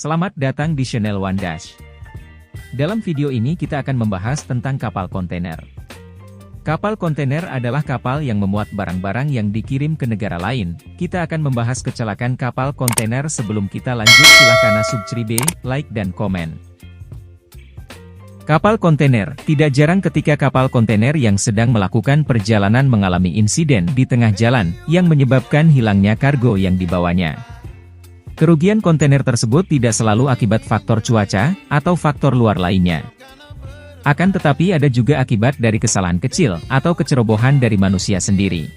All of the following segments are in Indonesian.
Selamat datang di channel One Dash. Dalam video ini kita akan membahas tentang kapal kontainer. Kapal kontainer adalah kapal yang memuat barang-barang yang dikirim ke negara lain. Kita akan membahas kecelakaan kapal kontainer. Sebelum kita lanjut, silahkan subscribe, like, dan komen. Kapal kontainer. Tidak jarang ketika kapal kontainer yang sedang melakukan perjalanan mengalami insiden di tengah jalan, yang menyebabkan hilangnya kargo yang dibawanya. Kerugian kontainer tersebut tidak selalu akibat faktor cuaca, atau faktor luar lainnya. Akan tetapi ada juga akibat dari kesalahan kecil, atau kecerobohan dari manusia sendiri.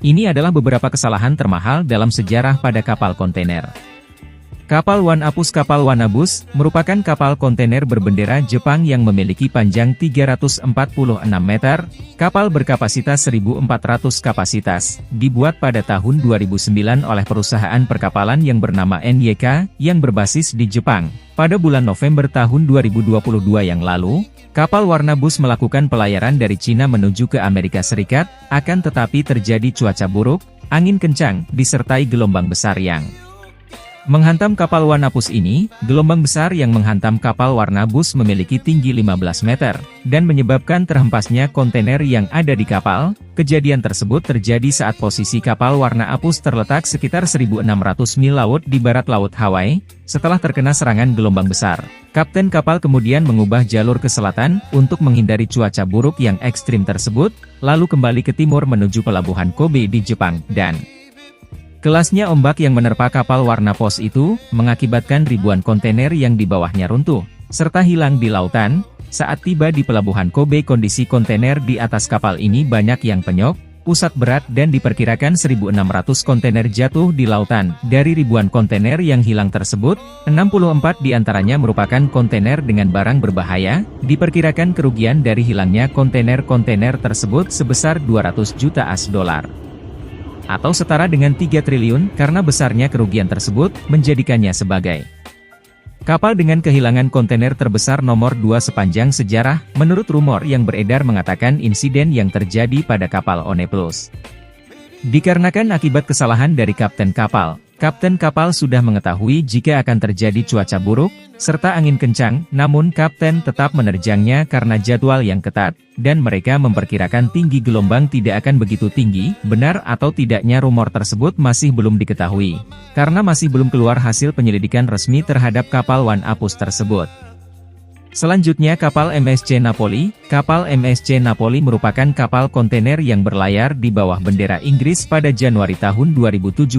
Ini adalah beberapa kesalahan termahal dalam sejarah pada kapal kontainer. Kapal Wanapus. Kapal Wanapus merupakan kapal kontainer berbendera Jepang yang memiliki panjang 346 meter, kapal berkapasitas 1.400 kapasitas, dibuat pada tahun 2009 oleh perusahaan perkapalan yang bernama NYK, yang berbasis di Jepang. Pada bulan November tahun 2022 yang lalu, kapal Wanapus melakukan pelayaran dari Cina menuju ke Amerika Serikat, akan tetapi terjadi cuaca buruk, angin kencang, disertai gelombang besar yang menghantam kapal Wanapus ini. Gelombang besar yang menghantam kapal Wanapus memiliki tinggi 15 meter, dan menyebabkan terhempasnya kontainer yang ada di kapal. Kejadian tersebut terjadi saat posisi kapal Wanapus terletak sekitar 1.600 mil laut di barat Laut Hawaii, setelah terkena serangan gelombang besar. Kapten kapal kemudian mengubah jalur ke selatan, untuk menghindari cuaca buruk yang ekstrim tersebut, lalu kembali ke timur menuju pelabuhan Kobe di Jepang, dan kelasnya ombak yang menerpa kapal Wanapus itu, mengakibatkan ribuan kontainer yang di bawahnya runtuh, serta hilang di lautan. Saat tiba di pelabuhan Kobe, kondisi kontainer di atas kapal ini banyak yang penyok, pusat berat, dan diperkirakan 1.600 kontainer jatuh di lautan. Dari ribuan kontainer yang hilang tersebut, 64 diantaranya merupakan kontainer dengan barang berbahaya. Diperkirakan kerugian dari hilangnya kontainer-kontainer tersebut sebesar 200 juta $, atau setara dengan 3 triliun, karena besarnya kerugian tersebut, menjadikannya sebagai kapal dengan kehilangan kontainer terbesar nomor 2 sepanjang sejarah. Menurut rumor yang beredar mengatakan insiden yang terjadi pada kapal Wanapus dikarenakan akibat kesalahan dari kapten kapal. Kapten kapal sudah mengetahui jika akan terjadi cuaca buruk, serta angin kencang, namun kapten tetap menerjangnya karena jadwal yang ketat, dan mereka memperkirakan tinggi gelombang tidak akan begitu tinggi. Benar atau tidaknya rumor tersebut masih belum diketahui, karena masih belum keluar hasil penyelidikan resmi terhadap kapal Wanapus tersebut. Selanjutnya kapal MSC Napoli. Kapal MSC Napoli merupakan kapal kontainer yang berlayar di bawah bendera Inggris pada Januari tahun 2017.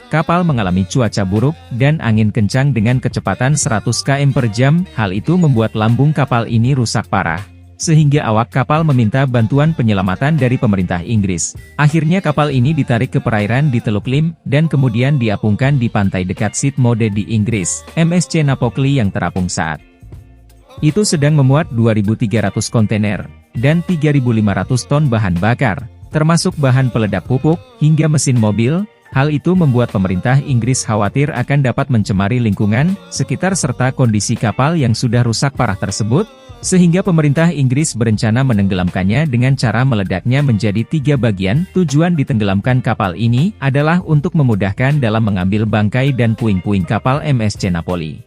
Kapal mengalami cuaca buruk, dan angin kencang dengan kecepatan 100 km per jam. Hal itu membuat lambung kapal ini rusak parah, sehingga awak kapal meminta bantuan penyelamatan dari pemerintah Inggris. Akhirnya kapal ini ditarik ke perairan di Teluk Lim, dan kemudian diapungkan di pantai dekat Sydney di Inggris. MSC Napoli yang terapung saat itu sedang memuat 2.300 kontainer, dan 3.500 ton bahan bakar, termasuk bahan peledak pupuk, hingga mesin mobil. Hal itu membuat pemerintah Inggris khawatir akan dapat mencemari lingkungan sekitar serta kondisi kapal yang sudah rusak parah tersebut, sehingga pemerintah Inggris berencana menenggelamkannya dengan cara meledaknya menjadi 3 bagian. Tujuan ditenggelamkan kapal ini adalah untuk memudahkan dalam mengambil bangkai dan puing-puing kapal MSC Napoli.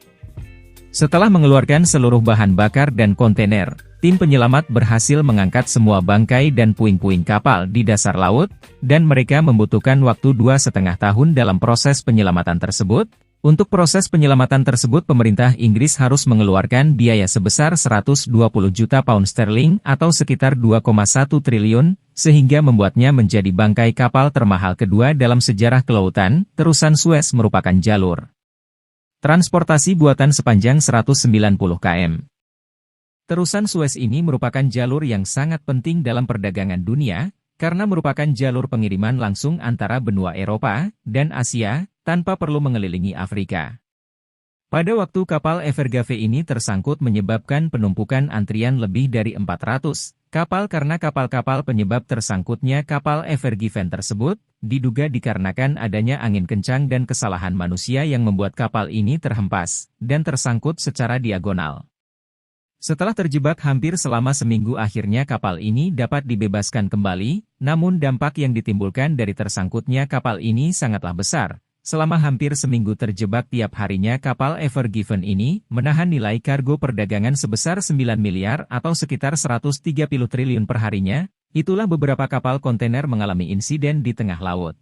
Setelah mengeluarkan seluruh bahan bakar dan kontainer, tim penyelamat berhasil mengangkat semua bangkai dan puing-puing kapal di dasar laut, dan mereka membutuhkan waktu 2,5 tahun dalam proses penyelamatan tersebut. Untuk proses penyelamatan tersebut pemerintah Inggris harus mengeluarkan biaya sebesar 120 juta pound sterling atau sekitar 2,1 triliun, sehingga membuatnya menjadi bangkai kapal termahal kedua dalam sejarah kelautan. Terusan Suez merupakan jalur transportasi buatan sepanjang 190 km. Terusan Suez ini merupakan jalur yang sangat penting dalam perdagangan dunia, karena merupakan jalur pengiriman langsung antara benua Eropa dan Asia, tanpa perlu mengelilingi Afrika. Pada waktu kapal Evergrave ini tersangkut menyebabkan penumpukan antrian lebih dari 400 kapal karena kapal-kapal penyebab tersangkutnya kapal Evergiven tersebut, diduga dikarenakan adanya angin kencang dan kesalahan manusia yang membuat kapal ini terhempas, dan tersangkut secara diagonal. Setelah terjebak hampir selama seminggu akhirnya kapal ini dapat dibebaskan kembali, namun dampak yang ditimbulkan dari tersangkutnya kapal ini sangatlah besar, Selama hampir seminggu terjebak tiap harinya kapal Ever Given ini menahan nilai kargo perdagangan sebesar 9 miliar atau sekitar 130 triliun per harinya. Itulah beberapa kapal kontainer mengalami insiden di tengah laut.